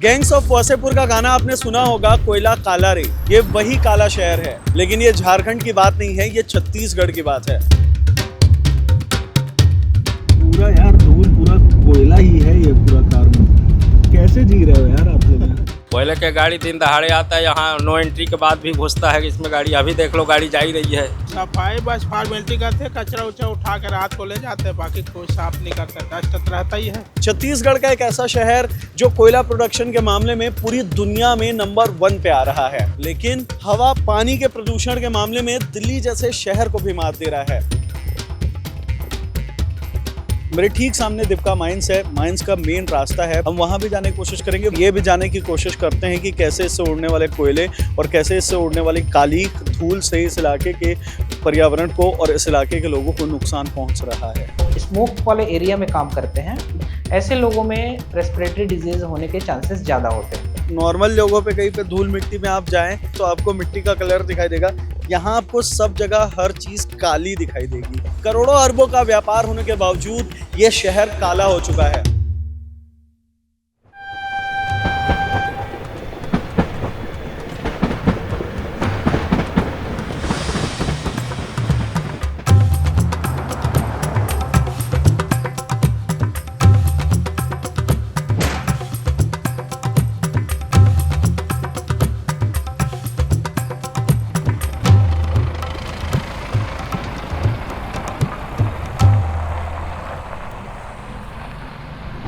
Gangs of Wasseypur का गाना आपने सुना होगा, कोयला काला रे। ये वही काला शहर है, लेकिन ये झारखंड की बात नहीं है, ये छत्तीसगढ़ की बात है। पूरा यार धूल, पूरा कोयला ही है ये पूरा कार्बन। कैसे जी रहे हो यार आप लोग? कोयले के गाड़ी दिन दहाड़े आता है, यहाँ नो एंट्री के बाद भी घुसता है इसमें गाड़ी। अभी देख लो गाड़ी जा ही रही है। सफाई बस फॉर्मेलिटी करते, कचरा उचरा उठा कर रात को ले जाते हैं, बाकी कोई साफ नहीं करता, डस्ट रहता ही है। छत्तीसगढ़ का एक ऐसा शहर जो कोयला प्रोडक्शन के मामले में पूरी दुनिया में नंबर 1 पे आ रहा है, लेकिन हवा पानी के प्रदूषण के मामले में दिल्ली जैसे शहर को भी मात दे रहा है। मेरे ठीक सामने दीपका माइंस है। माइंस का मेन रास्ता है, हम वहां भी जाने की कोशिश करेंगे। ये भी जाने की कोशिश करते हैं कि कैसे इससे उड़ने वाले कोयले और कैसे इससे उड़ने वाली काली धूल से इस इलाके के पर्यावरण को और इस इलाके के लोगों को नुकसान पहुंच रहा है। स्मोक वाले एरिया में काम करते हैं, ऐसे लोगों में रेस्पिरेटरी डिजीज होने के चांसेस ज़्यादा होते हैं। नॉर्मल लोगों पे कहीं पे धूल मिट्टी में आप जाएं तो आपको मिट्टी का कलर दिखाई देगा, यहाँ आपको सब जगह हर चीज काली दिखाई देगी। करोड़ों अरबों का व्यापार होने के बावजूद ये शहर काला हो चुका है।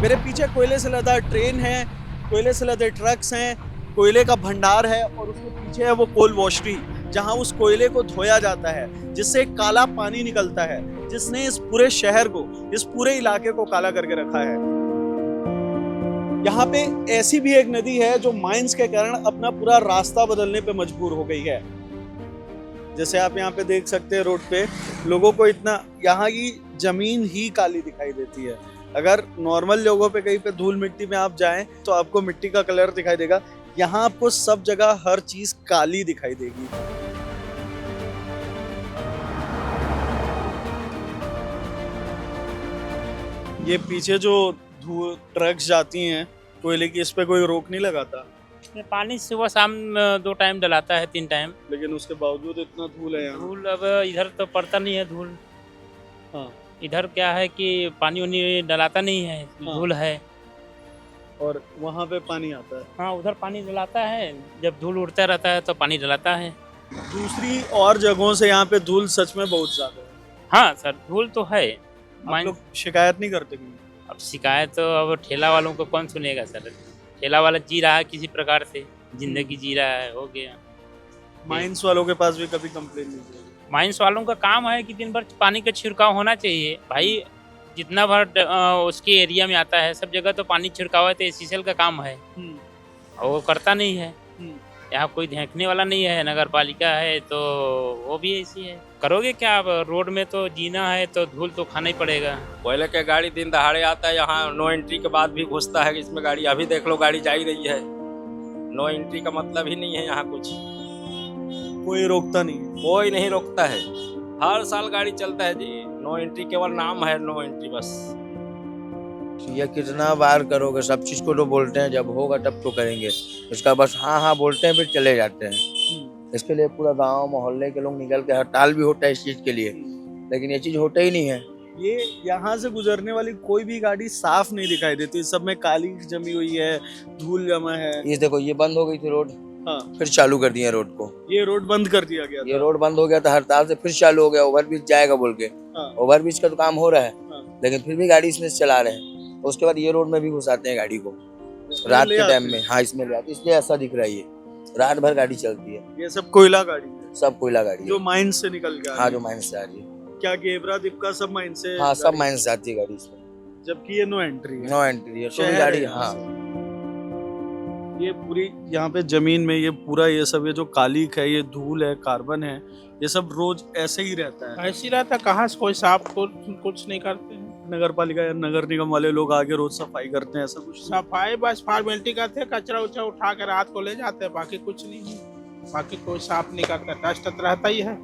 मेरे पीछे कोयले से लदा ट्रेन है, कोयले से लदे ट्रक्स हैं, कोयले का भंडार है और उसके पीछे है वो कोल वॉशरी, जहां उस कोयले को धोया जाता है, जिससे काला पानी निकलता है, जिसने इस पूरे शहर को, इस पूरे इलाके को काला करके रखा है। यहाँ पे ऐसी भी एक नदी है जो माइंस के कारण अपना पूरा रास्ता बदलने पे मजबूर हो गई है। जैसे आप यहाँ पे देख सकते हैं, रोड पे लोगों को इतना, यहाँ की जमीन ही काली दिखाई देती है। अगर नॉर्मल लोगों पे कहीं पे धूल मिट्टी में आप जाएं तो आपको मिट्टी का कलर दिखाई देगा, यहाँ आपको सब जगह हर चीज काली दिखाई देगी। ये पीछे जो ट्रक्स जाती हैं कोयले की, इस पे कोई रोक नहीं लगाता। पानी सुबह शाम 2 टाइम डलाता है, 3 टाइम, लेकिन उसके बावजूद इतना धूल है यहाँ। धूल अब इधर तो पड़ता नहीं है धूल। हाँ, इधर क्या है कि पानी उनी डलाता नहीं है, धूल है। और वहाँ पे पानी आता है। हाँ, उधर पानी डलाता है, जब धूल उड़ता रहता है तो पानी डलाता है। दूसरी और जगहों से यहाँ पे धूल सच में बहुत ज्यादा है। हाँ सर, धूल तो है। आप लोग शिकायत नहीं करते कहीं? अब शिकायत तो अब ठेला वालों को कौन सुनेगा सर। ठेला वाला जी रहा है किसी प्रकार से, जिंदगी जी रहा है, हो गया। माइंस वालों के पास भी कभी कंप्लेन नहीं की? माइंस वालों का काम है कि दिन भर पानी का छिड़काव होना चाहिए भाई। जितना भर उसके एरिया में आता है सब जगह तो पानी छिड़काव है, तो एसीसीएल का काम है और वो करता नहीं है। यहाँ कोई देखने वाला नहीं है, नगर पालिका है तो वो भी ऐसी है। करोगे क्या आप? रोड में तो जीना है तो धूल तो खाना ही पड़ेगा। कोयले के गाड़ी दिन दहाड़े आता है, यहाँ नो एंट्री के बाद भी घुसता है इसमें गाड़ी। अभी देख लो गाड़ी जा ही रही है। नो एंट्री का मतलब ही नहीं है यहाँ कुछ। कोई रोकता नहीं? कोई नहीं रोकता है, हर साल गाड़ी चलता है जी। नो एंट्री केवल नाम है, नो एंट्री बस। ये कितना बार करोगे? सब चीज को तो बोलते हैं, जब होगा तब तो करेंगे। इसका बस हाँ हाँ बोलते हैं, फिर चले जाते हैं। इसके लिए पूरा गांव मोहल्ले के लोग निकल के हड़ताल भी होता है इस चीज के लिए, लेकिन ये चीज होता ही नहीं है। ये यहाँ से गुजरने वाली कोई भी गाड़ी साफ नहीं दिखाई देती, सब में काली जमी हुई है, धूल जमा है। ये देखो, ये बंद हो गई थी रोड, हाँ, फिर चालू कर दिया रोड को। ये रोड बंद कर दिया गया था। ये रोड बंद हो गया था हड़ताल से, फिर चालू हो गया। ओवरब्रिज जाएगा बोल के, ओवरब्रिज का तो काम हो रहा है, लेकिन फिर भी गाड़ी इसमें से चला रहे हैं। उसके बाद ये रोड में भी घुसाते हैं गाड़ी को रात के टाइम में। हाँ, इसमें ले आते, इसलिए ऐसा दिख रहा है। ये रात भर गाड़ी चलती है। ये सब कोयला गाड़ी है? सब कोयला गाड़ी जो है, माइंस से निकल के आ रही है। हाँ, जो माइंस से आ रही है। क्या गेवरा दीपका सब माइंस से? हाँ, सब माइंस से आती है गाड़ी इसमें, जबकि ये नो एंट्री है। नो एंट्री है तो शहर गाड़ी। है यहाँ हाँ, से। ये पूरी यहाँ पे जमीन में ये पूरा ये सब, ये जो कालिक है, ये धूल है, कार्बन है, ये सब रोज ऐसे ही रहता है। ऐसी रहता, कहाँ से कोई साफ कुछ नहीं करते हैं। नगर पालिका या नगर निगम वाले लोग आगे रोज सफाई करते हैं, ऐसा कुछ? सफाई बस फॉर्मेलिटी करते, कचरा उचरा उठा कर रात को ले जाते हैं, बाकी कुछ नहीं है, बाकी कोई साफ नहीं करता, डस्ट रहता ही है।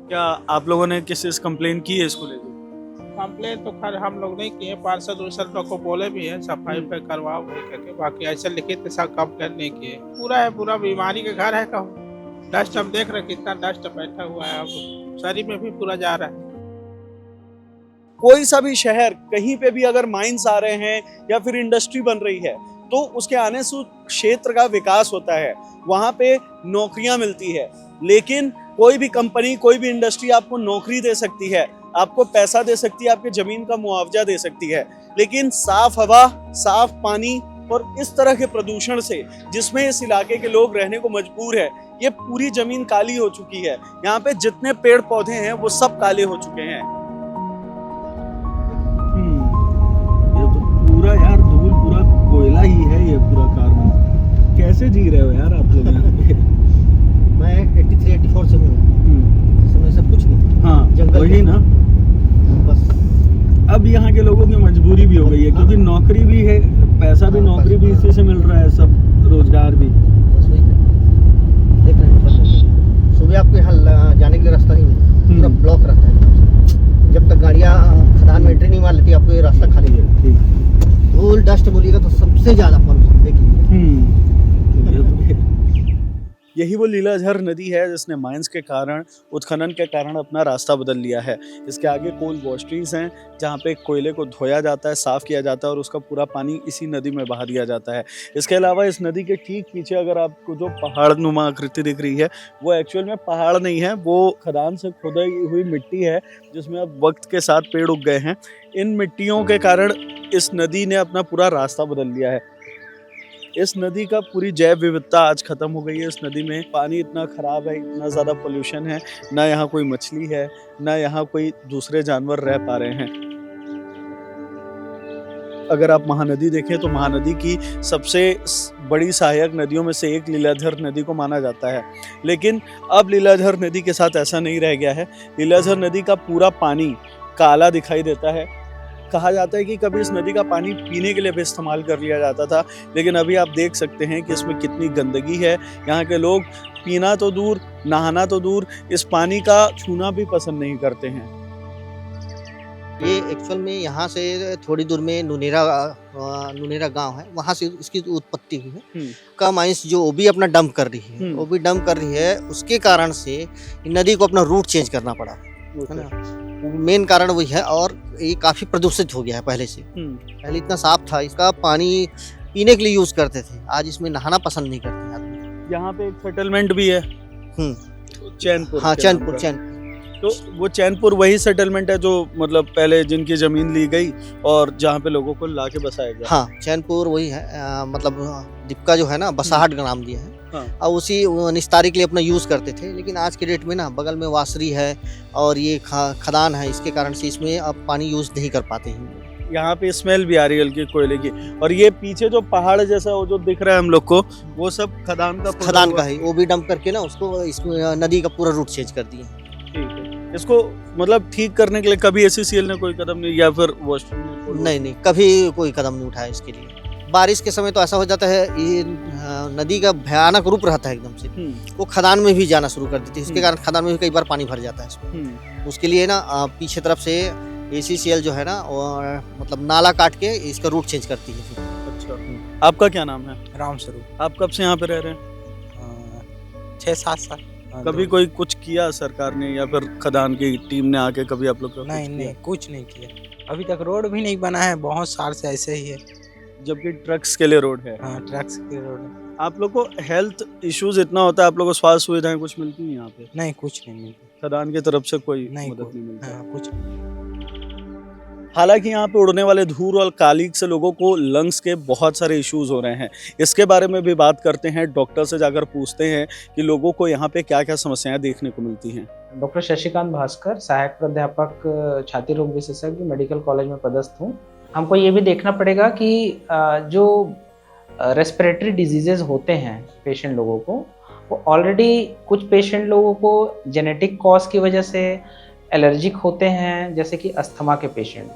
क्या आप लोगों ने किसी से कंप्लेन की है इसको लेकर? कंप्लेन तो खैर हम लोग नहीं किए, पार्षद उर्षद लोग को बोले भी है सफाई पे करवाओ भाई करके, बाकी ऐसे लिखित सब कंप्लेन नहीं किए। पूरा है, पूरा बीमारी का घर है। कहूँ डस्ट हम देख रहे कितना डस्ट बैठा हुआ है, अब शरीर में भी पूरा जा रहा है। कोई सा भी शहर कहीं पे भी अगर माइंस आ रहे हैं या फिर इंडस्ट्री बन रही है तो उसके आने से क्षेत्र का विकास होता है, वहां पे नौकरियां मिलती है। लेकिन कोई भी कंपनी, कोई भी इंडस्ट्री आपको नौकरी दे सकती है, आपको पैसा दे सकती है, आपके जमीन का मुआवजा दे सकती है, लेकिन साफ हवा, साफ पानी और इस तरह के प्रदूषण से जिसमें इस इलाके के लोग रहने को मजबूर है, ये पूरी जमीन काली हो चुकी है। यहाँ पे जितने पेड़ पौधे हैं वो सब काले हो चुके हैं। ये तो पूरा यार धूल, पूरा कोयला ही है ये पूरा कार्बन। कैसे जी रहे हो यार आप लोग यहाँ पे? मैं 83-84 से हूँ, इस समय सब कुछ नहीं। हाँ जंगल वही ना, बस अब यहाँ के लोगों की मजबूरी भी हो गई है क्योंकि नौकरी भी है, पैसा भी नौकरी भी इसी से मिल रहा है, सब रोजगार भी। बस वही है, देख रहे हैं। बस सुबह आपको यहाँ जाने के लिए रास्ता नहीं मिलता, पूरा ब्लॉक रहता है। जब तक गाड़ियाँ खदान में एंट्री नहीं मार लेती आपको ये रास्ता खाली है। धूल डस्ट बोलिएगा तो सबसे ज्यादा पॉल्यूशन देखिए। यही वो लीलाधर नदी है जिसने माइंस के कारण, उत्खनन के कारण अपना रास्ता बदल लिया है। इसके आगे कोल वॉशरीज हैं जहाँ पे कोयले को धोया जाता है, साफ़ किया जाता है और उसका पूरा पानी इसी नदी में बहा दिया जाता है। इसके अलावा इस नदी के ठीक पीछे अगर आपको जो पहाड़ नुमा आकृति दिख रही है वो एक्चुअल में पहाड़ नहीं है, वो खदान से खुदाई हुई मिट्टी है जिसमें अब वक्त के साथ पेड़ उग गए हैं। इन मिट्टियों के कारण इस नदी ने अपना पूरा रास्ता बदल लिया है। इस नदी का पूरी जैव विविधता आज खत्म हो गई है। इस नदी में पानी इतना खराब है, इतना ज़्यादा पोल्यूशन है, ना यहाँ कोई मछली है, ना यहाँ कोई दूसरे जानवर रह पा रहे हैं। अगर आप महानदी देखें तो महानदी की सबसे बड़ी सहायक नदियों में से एक लीलाधर नदी को माना जाता है, लेकिन अब लीलाधर नदी के साथ ऐसा नहीं रह गया है। लीलाधर नदी का पूरा पानी काला दिखाई देता है। कहा जाता है कि कभी इस नदी का पानी पीने के लिए भी इस्तेमाल कर लिया जाता था, लेकिन अभी आप देख सकते हैं कि इसमें कितनी गंदगी है। यहाँ के लोग पीना तो दूर, नहाना तो दूर, इस पानी का छूना भी पसंद नहीं करते हैं। ये एक्चुअल में यहाँ से थोड़ी दूर में नुनेरा गांव है, वहाँ से इसकी उत्पत्ति हुई है। का माइंस जो वो भी अपना डंप कर रही है, वो भी डंप कर रही है, उसके कारण से नदी को अपना रूट चेंज करना पड़ा है ना। मेन कारण वही है, और ये काफी प्रदूषित हो गया है पहले से। पहले इतना साफ था, इसका पानी पीने के लिए यूज करते थे, आज इसमें नहाना पसंद नहीं करते आदमी। यहाँ पे एक सेटलमेंट भी है चैनपुर। हाँ चैनपुर। तो वो चैनपुर वही सेटलमेंट है जो मतलब पहले जिनकी जमीन ली गई और जहाँ पे लोगों को लाके बसाया गया। हाँ चैनपुर वही है, मतलब दीपका जो है ना बसाहट का नाम दिया है। हाँ। और उसी निस्तारी के लिए अपना यूज करते थे, लेकिन आज के डेट में ना बगल में वासरी है और ये खदान है, इसके कारण से इसमें अब पानी यूज नहीं कर पाते हैं। यहाँ पे स्मेल भी आ रही है हल्की कोयले की। और ये पीछे जो पहाड़ जैसा वो जो दिख रहा है हम लोग को, वो सब खदान का है, वो भी डंप करके ना उसको इसमें नदी का पूरा रूट चेंज कर दिए। ठीक है, इसको मतलब ठीक करने के लिए कभी SCCL ने कोई कदम नहीं, या फिर नहीं, कभी कोई कदम नहीं उठाया इसके लिए। बारिश के समय तो ऐसा हो जाता है, ये नदी का भयानक रूप रहता है एकदम से, वो खदान में भी जाना शुरू कर देती है, इसके कारण खदान में भी कई बार पानी भर जाता है इसमें। उसके लिए ना पीछे तरफ से ACCL जो है ना, और मतलब नाला काट के इसका रूट चेंज करती है। अच्छा, आपका क्या नाम है? राम स्वरूप। आप कब से यहाँ पे रह रहे हैं? 6-7 साल। कभी कोई कुछ किया सरकार ने या फिर खदान की टीम ने आके कभी आप लोग का? नहीं, कुछ नहीं किया। अभी तक रोड भी नहीं बना है, बहुत साल से ऐसे ही है। जबकि ट्रक्स के लिए रोड है। हाँ, ट्रक्स के रोड है। आप लोग को हेल्थ इश्यूज इतना होता है, आप लोग को स्वास्थ्य सुविधाएं कुछ मिलती हैं यहाँ पे? नहीं, कुछ नहीं मिलती। खदान की तरफ से कोई नहीं, मदद नहीं मिलती? हाँ, कुछ नहीं। हालांकि यहाँ पे उड़ने वाले धूल और कालिक से लोगों को लंग्स के बहुत सारे इश्यूज हो रहे हैं। इसके बारे में भी बात करते हैं, डॉक्टर से जाकर पूछते हैं कि लोगों को यहाँ पे क्या क्या समस्याएं देखने को मिलती हैं। डॉक्टर शशिकांत भास्कर, सहायक प्राध्यापक छाती रोग विशेषज्ञ, मेडिकल कॉलेज में पदस्थ हूँ। हमको ये भी देखना पड़ेगा कि जो रेस्पिरेटरी डिजीजेज होते हैं पेशेंट लोगों को, वो ऑलरेडी कुछ पेशेंट लोगों को जेनेटिक कॉज की वजह से एलर्जिक होते हैं, जैसे कि अस्थमा के पेशेंट।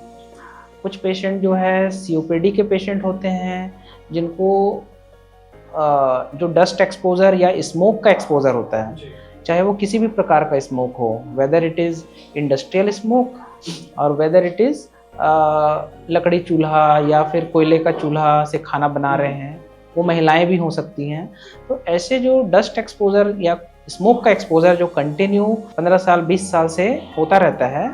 कुछ पेशेंट जो है COPD के पेशेंट होते हैं, जिनको जो डस्ट एक्सपोजर या स्मोक का एक्सपोजर होता है, चाहे वो किसी भी प्रकार का स्मोक हो, whether it is industrial smoke और वेदर इट इज़ लकड़ी चूल्हा या फिर कोयले का चूल्हा से खाना बना रहे हैं, वो महिलाएं भी हो सकती हैं। तो ऐसे जो डस्ट एक्सपोजर या स्मोक का एक्सपोजर जो कंटिन्यू 15 साल 20 साल से होता रहता है,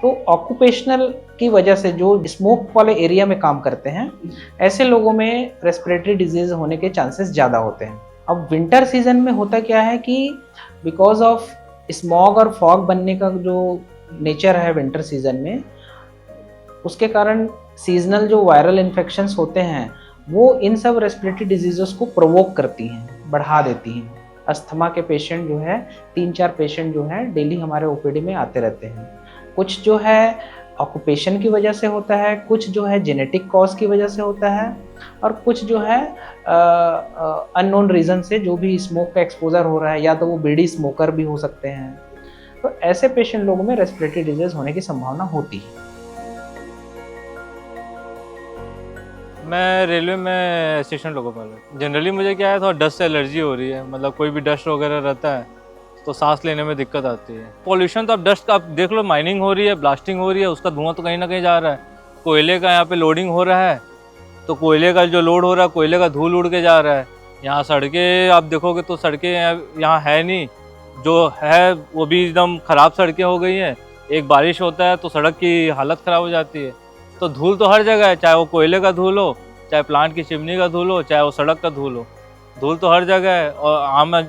तो ऑक्यूपेशनल की वजह से जो स्मोक वाले एरिया में काम करते हैं, ऐसे लोगों में रेस्पिरेटरी डिजीज होने के चांसेस ज़्यादा होते हैं। अब विंटर सीजन में होता क्या है कि बिकॉज ऑफ स्मॉग और फॉग बनने का जो नेचर है विंटर सीजन में, उसके कारण सीजनल जो वायरल इन्फेक्शंस होते हैं वो इन सब रेस्पिरेटरी डिजीज़ को प्रोवोक करती हैं, बढ़ा देती हैं। अस्थमा के पेशेंट जो है 3-4 पेशेंट जो हैं डेली हमारे ओपीडी में आते रहते हैं। कुछ जो है ऑक्यूपेशन की वजह से होता है, कुछ जो है जेनेटिक कॉज की वजह से होता है, और कुछ जो है अननोन रीज़न से जो भी स्मोक का एक्सपोजर हो रहा है, या तो वो बीड़ी स्मोकर भी हो सकते हैं। तो ऐसे पेशेंट लोगों में रेस्पिरेटरी डिजीज होने की संभावना होती है। मैं रेलवे में असिस्टेंट लोको पायलट। जनरली मुझे क्या है, थोड़ा डस्ट से एलर्जी हो रही है, मतलब कोई भी डस्ट वगैरह रहता है तो सांस लेने में दिक्कत आती है। पॉल्यूशन तो अब डस्ट का आप देख लो, माइनिंग हो रही है, ब्लास्टिंग हो रही है, उसका धुआं तो कहीं ना कहीं जा रहा है। कोयले का यहाँ पे लोडिंग हो रहा है, तो कोयले का जो लोड हो रहा है, कोयले का धूल उड़ के जा रहा है। यहाँ सड़कें आप देखोगे तो सड़कें यहाँ है नहीं, जो है वो भी एकदम ख़राब सड़कें हो गई हैं। एक बारिश होता है तो सड़क की हालत ख़राब हो जाती है। तो धूल तो हर जगह है, चाहे वो कोयले का धूल हो, चाहे प्लांट की चिमनी का धूल हो, चाहे वो सड़क का धूल हो, धूल तो हर जगह है। और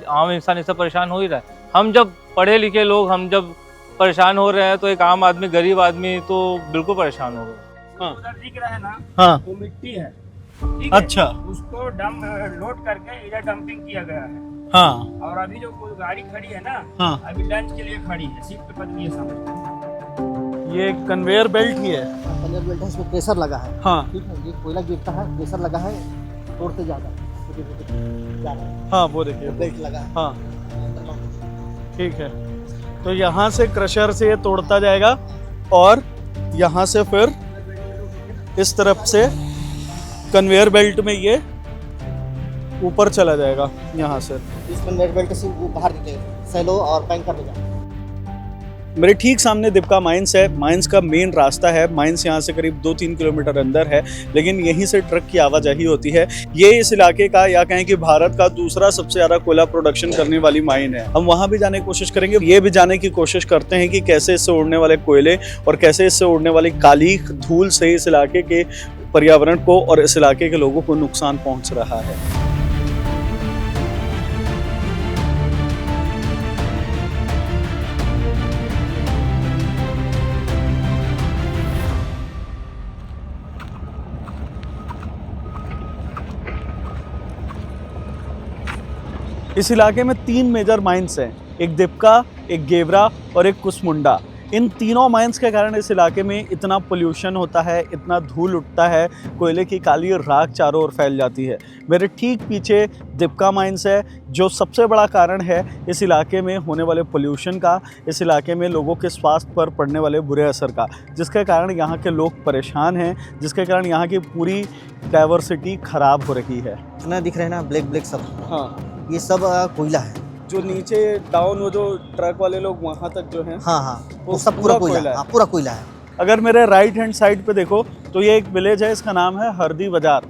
आम इंसान इससे परेशान हो ही रहा है। हम जब पढ़े लिखे लोग हम जब परेशान हो रहे हैं, तो एक आम आदमी, गरीब आदमी तो बिल्कुल परेशान हो गए। उधर दिख रहा है ना, हाँ वो मिट्टी है, ठीक है? अच्छा उसको लोड करके इधर डंपिंग किया गया है। हाँ और अभी जो कोई गाड़ी खड़ी है ना, हाँ, अभी लंच के लिए खड़ी है, सीट पे पतली है सामने। ये कन्वेयर बेल्ट ही है। कन्वेयर बेल्ट है, इसमें प्रेशर लगा है। हाँ ठीक है, ये कोयला गिरता है, प्रेशर लगा है, तोड़ते जा रहा है, जा रहा है, हाँ वो देखिए, बेल्ट लगा है। हाँ ठीक है। तो यहाँ से क्रशर से ये तोड़ता जाएगा और यहाँ से फिर इस तरफ से कन्वेयर बेल्ट में ये ऊपर चला जाएगा यहाँ से। इस कन्वेयर बेल्ट से वो बाहर निकलेगा, सेलो और टैंकर में जाएगा। मेरे ठीक सामने दीपका माइंस है। माइंस का मेन रास्ता है, माइंस यहाँ से करीब 2-3 किलोमीटर अंदर है, लेकिन यहीं से ट्रक की आवाजाही होती है। ये इस इलाके का, या कहें कि भारत का दूसरा सबसे ज़्यादा कोयला प्रोडक्शन करने वाली माइन है। हम वहाँ भी जाने की कोशिश करेंगे, ये भी जानने की कोशिश करते हैं कि कैसे इससे उड़ने वाले कोयले और कैसे इससे उड़ने वाली काली धूल से इस इलाके के पर्यावरण को और इस इलाके के लोगों को नुकसान पहुँच रहा है। इस इलाके में 3 मेजर माइंस हैं, एक दीपका, एक गेवरा और एक कुसमुंडा। इन तीनों माइंस के कारण इस इलाके में इतना पोल्यूशन होता है, इतना धूल उठता है, कोयले की काली राख चारों ओर फैल जाती है। मेरे ठीक पीछे दीपका माइंस है, जो सबसे बड़ा कारण है इस इलाके में होने वाले पोल्यूशन का, इस इलाके में लोगों के स्वास्थ्य पर पड़ने वाले बुरे असर का, जिसके कारण यहाँ के लोग परेशान हैं, जिसके कारण यहाँ की पूरी डाइवर्सिटी खराब हो रही है। इतना दिख रहा है ना, ब्लैक ब्लैक सब, हाँ, ये सब कोयला है। जो नीचे डाउन वो जो ट्रक वाले लोग वहाँ तक जो हैं, हाँ हाँ, वो वो सब पूरा पूरा कोयला कोयला है। है। हाँ, पूरा कोयला है। अगर मेरे राइट हैंड साइड पे देखो तो ये एक विलेज है, इसका नाम है हरदी बाजार।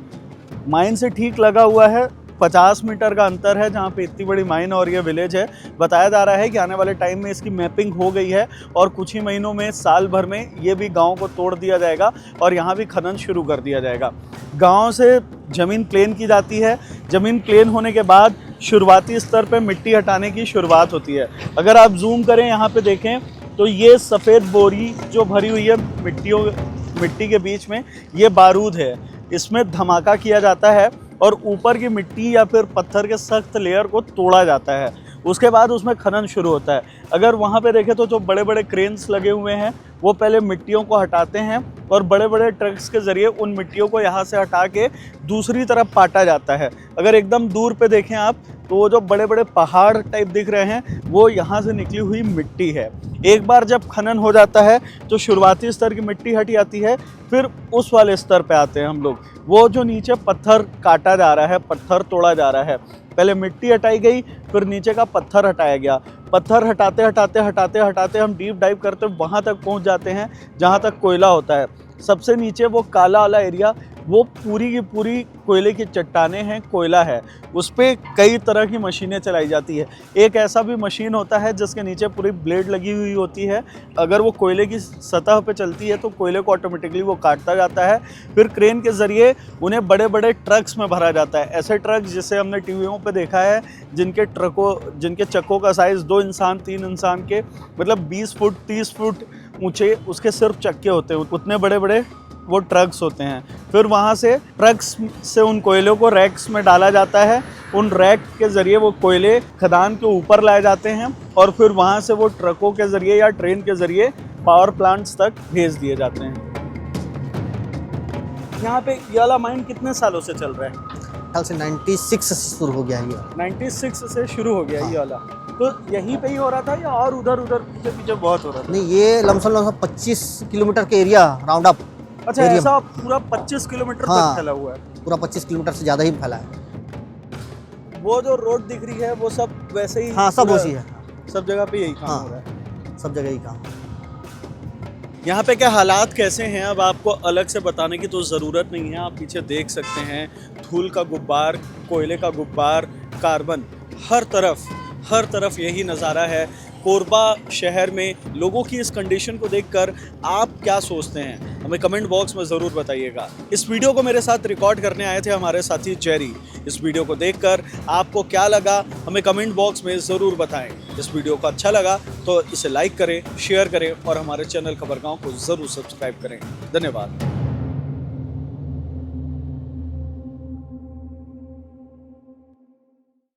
माइन से ठीक लगा हुआ है, 50 मीटर का अंतर है जहाँ पे इतनी बड़ी माइन और ये विलेज है। बताया जा रहा है कि आने वाले टाइम में इसकी मैपिंग हो गई है और कुछ ही महीनों में, साल भर में ये भी गांव को तोड़ दिया जाएगा और यहाँ भी खनन शुरू कर दिया जाएगा। गांव से ज़मीन प्लेन की जाती है, ज़मीन प्लेन होने के बाद शुरुआती स्तर पे मिट्टी हटाने की शुरुआत होती है। अगर आप जूम करें यहाँ पे देखें तो ये सफ़ेद बोरी जो भरी हुई है मिट्टी के बीच में, ये बारूद है। इसमें धमाका किया जाता है और ऊपर की मिट्टी या फिर पत्थर के सख्त लेयर को तोड़ा जाता है। उसके बाद उसमें खनन शुरू होता है। अगर वहाँ पे देखें तो जो बड़े बड़े क्रेन्स लगे हुए हैं वो पहले मिट्टियों को हटाते हैं और बड़े बड़े ट्रक्स के ज़रिए उन मिट्टियों को यहाँ से हटा के दूसरी तरफ पाटा जाता है। अगर एकदम दूर पे देखें आप तो वो जो बड़े बड़े पहाड़ टाइप दिख रहे हैं वो यहाँ से निकली हुई मिट्टी है। एक बार जब खनन हो जाता है तो शुरुआती स्तर की मिट्टी हट जाती है, फिर उस वाले स्तर पे आते हैं हम लोग। वो जो नीचे पत्थर काटा जा रहा है, पत्थर तोड़ा जा रहा है, पहले मिट्टी हटाई गई, फिर नीचे का पत्थर हटाया गया। पत्थर हटाते हटाते हटाते हटाते हम डीप डाइव करते वहाँ तक पहुँच जाते हैं जहाँ तक कोयला होता है। सबसे नीचे वो काला वाला एरिया, वो पूरी की पूरी कोयले की चट्टानें हैं, कोयला है। उस पर कई तरह की मशीनें चलाई जाती है। एक ऐसा भी मशीन होता है जिसके नीचे पूरी ब्लेड लगी हुई होती है। अगर वो कोयले की सतह पे चलती है तो कोयले को ऑटोमेटिकली वो काटता जाता है। फिर क्रेन के ज़रिए उन्हें बड़े बड़े ट्रक्स में भरा जाता है। ऐसे ट्रक जिसे हमने टीवियों पे देखा है, जिनके चक्कों का साइज़ 2 इंसान 3 इंसान के, मतलब 20 फुट 30 फुट ऊँचे उसके सिर्फ चक्के होते हैं, उतने बड़े बड़े वो ट्रक्स होते हैं। फिर वहाँ से ट्रक्स से उन कोयलों को रैक्स में डाला जाता है। उन रैक के ज़रिए वो कोयले खदान के ऊपर लाए जाते हैं और फिर वहाँ से वो ट्रकों के ज़रिए या ट्रेन के ज़रिए पावर प्लांट्स तक भेज दिए जाते हैं। यहाँ पे ये वाला माइन कितने सालों से चल रहा है? साल से 96 से शुरू हो गया ये। 96 से शुरू हो गया ये वाला। तो यहीं पे ही हो रहा था या और उधर पीछे पीछे बहुत हो रहा था? नहीं, ये लमसम 25 किलोमीटर के एरिया राउंड अप। अच्छा, ऐसा पूरा 25 किलोमीटर तक फैला हुआ है? पूरा 25 किलोमीटर से ज़्यादा ही फैला है। वो जो रोड दिख रही है वो सब वैसे ही? हाँ, सब वैसी है। सब जगह पे यही काम हो रहा है? सब जगह ही काम। यहाँ पे क्या हालात कैसे हैं अब आपको अलग से बताने की तो ज़रूरत नहीं है। आप पीछे देख सकते हैं, धूल का गुब्बार, कोयले का गुब्बार, कार्बन, हर तरफ यही नज़ारा है। कोरबा शहर में लोगों की इस कंडीशन को देखकर आप क्या सोचते हैं, हमें कमेंट बॉक्स में ज़रूर बताइएगा। इस वीडियो को मेरे साथ रिकॉर्ड करने आए थे हमारे साथी जेरी। इस वीडियो को देखकर आपको क्या लगा, हमें कमेंट बॉक्स में ज़रूर बताएं। इस वीडियो को अच्छा लगा तो इसे लाइक करें, शेयर करें और हमारे चैनल खबरगांव को ज़रूर सब्सक्राइब करें। धन्यवाद।